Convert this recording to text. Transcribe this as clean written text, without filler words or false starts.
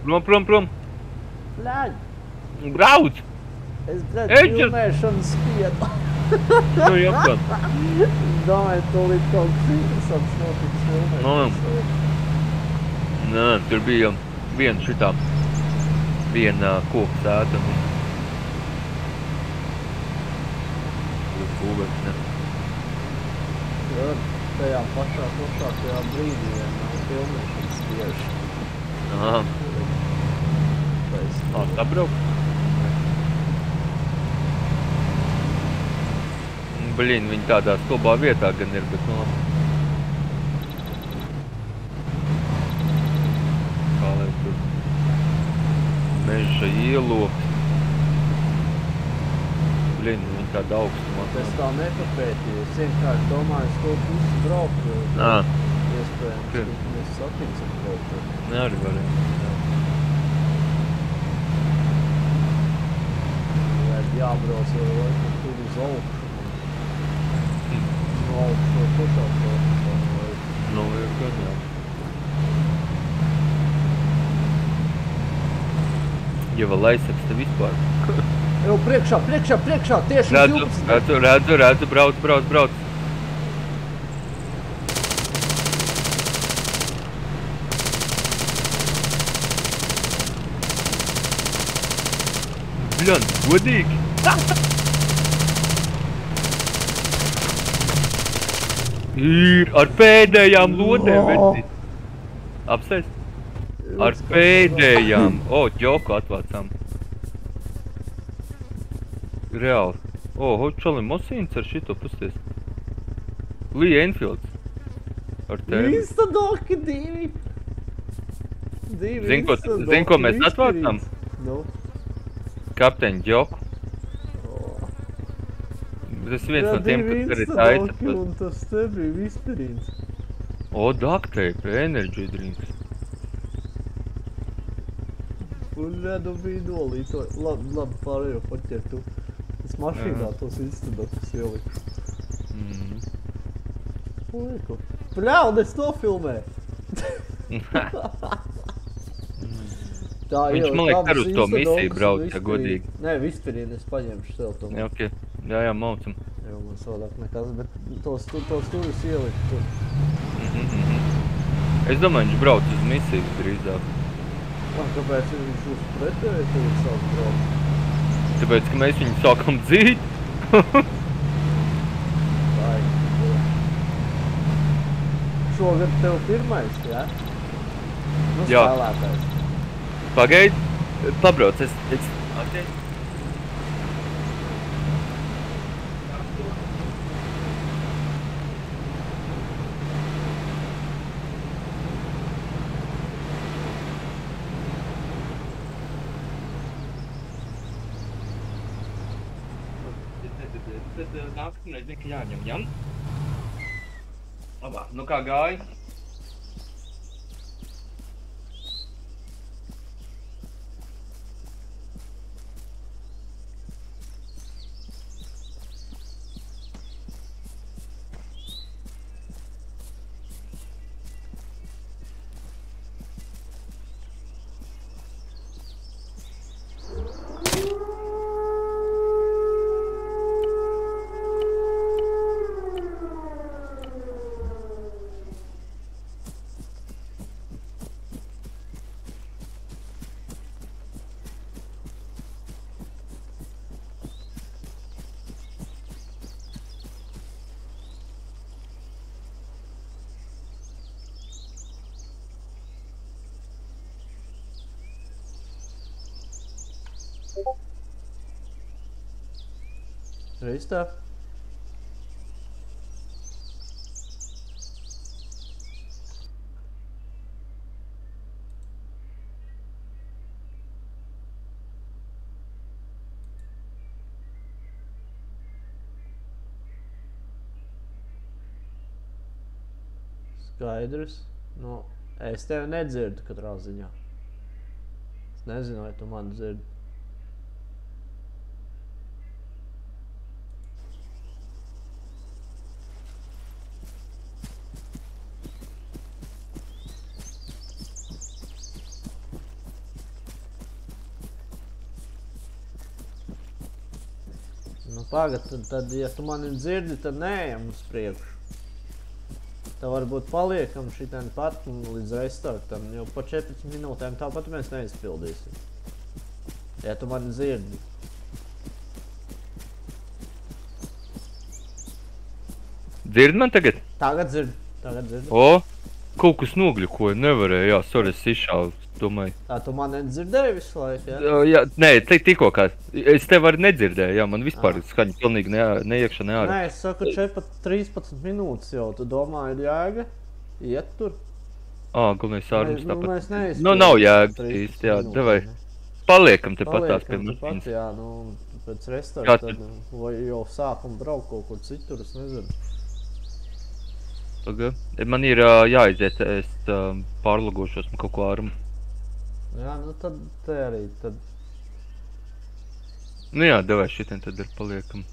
Prom. Bļaļ! Brauc! Es redzu Eģer! filmēšanu spiedu. Nu, jāpāt. Domāju, tūlīt kaut kas interesants notiks filmēšanas. Nē, tur bija viena šitā. Viena koku sēta. Būvēts, ne? Tur tajā pašā plašākajā brīdī vienmēr filmēšanas tieši. Aha. Sabrauk? Blin, viņi tādā stulbā vietā gan ir, bet nu labi. Kā lai tur meža ieloks. Blin, viņi tāda augstumā. Es tā nepapētīju, es vienkārši domāju, es to pusi braukt, jo iespējams, ka mēs satiksim kaut ko. Ne, arī varētu. Jābrauc jau laikam tur uz augšu. No augšu pušāk kaut. Nu, ir gan jā. Ja vēl aizsaks te vispār. Jau priekšā, tieši uz 12. Redzu, brauc. Bļan, godīgi! Ir ar pēdējām lodēm, vecīt. Apsēs? Ar pēdējām. Ģoku atvācām. Reāli. Čalim Mosīns ar šito pusties. Lee Enfields. Ar tevi. Instadoki divi. Zin, ko mēs atvācām? Nu. Kapteiņu ģoku. Tas viens no tiem, kas arī taisa. Un tas te bija vispirīns. Duct tape, energy drinks. Un redu bija nolīto. Labi, pārējo paķer tu. Es mašīnā tos instadokus ieliku. Puiku. Bļaun, es nofilmēju! Viņš man liek ar uz to misiju brauc, ja godīgi. Nē, vispirīni es paņemšu sev to. Jā, ok. Jā, maucam. Jā, man savādāk nekas, bet tos turus ieliku tur. Es domāju, viņš brauc uz misiju drīzāk. Kāpēc viņš uz pretēju tagad sāk braukt? Tāpēc, ka mēs viņu sākam dzīt. Šogad tev pirmais, jā? Nu, jā. Spēlētājs. Pagaid, pabrauc, es... Ok. Tad nākamreiz zinu, ka jāņem, ja? Labā, nu kā gāja? Reiz tā. Skaidrs. Nu, es tevi nedzirdu katrā ziņā. Es nezinu, vai tu mani dzirdi. Nu, pagad, tad, ja tu mani dzirdi, tad neejam uz priekšu. Tā varbūt paliekam šitien pat līdz restartam, jo pa 14 minūtēm tāpat mēs neizpildīsim. Ja tu mani dzirdi. Dzirdi man tagad? Tagad dzirdi. O, kaut kas nogļukoja, nevarēja, jā, sorry, es izšāvu, domāju. Tā, tu mani nedzirdēji visu laiku, ja? Jā, nē, tikko kā, es tev arī nedzirdēju, jā, man vispār skaņa pilnīgi ne iekšā, ne ārā. Nē, es saku 13 minūtes jau, tu domā, ir jēga iet tur? Galvenais sārums Nu, tāpat. mēs neizpildīsim. Nu, nav jēga 13 īsti, jā, minūtes, devai. ne? Paliekam te patās pie Paliekam mašīnas. tepat, jā, nu, pēc Kā restarta, tu- tad, vai jau sākam braukt kaut kur citur, es nezinu. Paga. Man ir jāiziet, es pārlogošos, man kaut ko ārmu. Jā, nu tad te arī, tad Nu jā, devai šitien tad ir paliekam.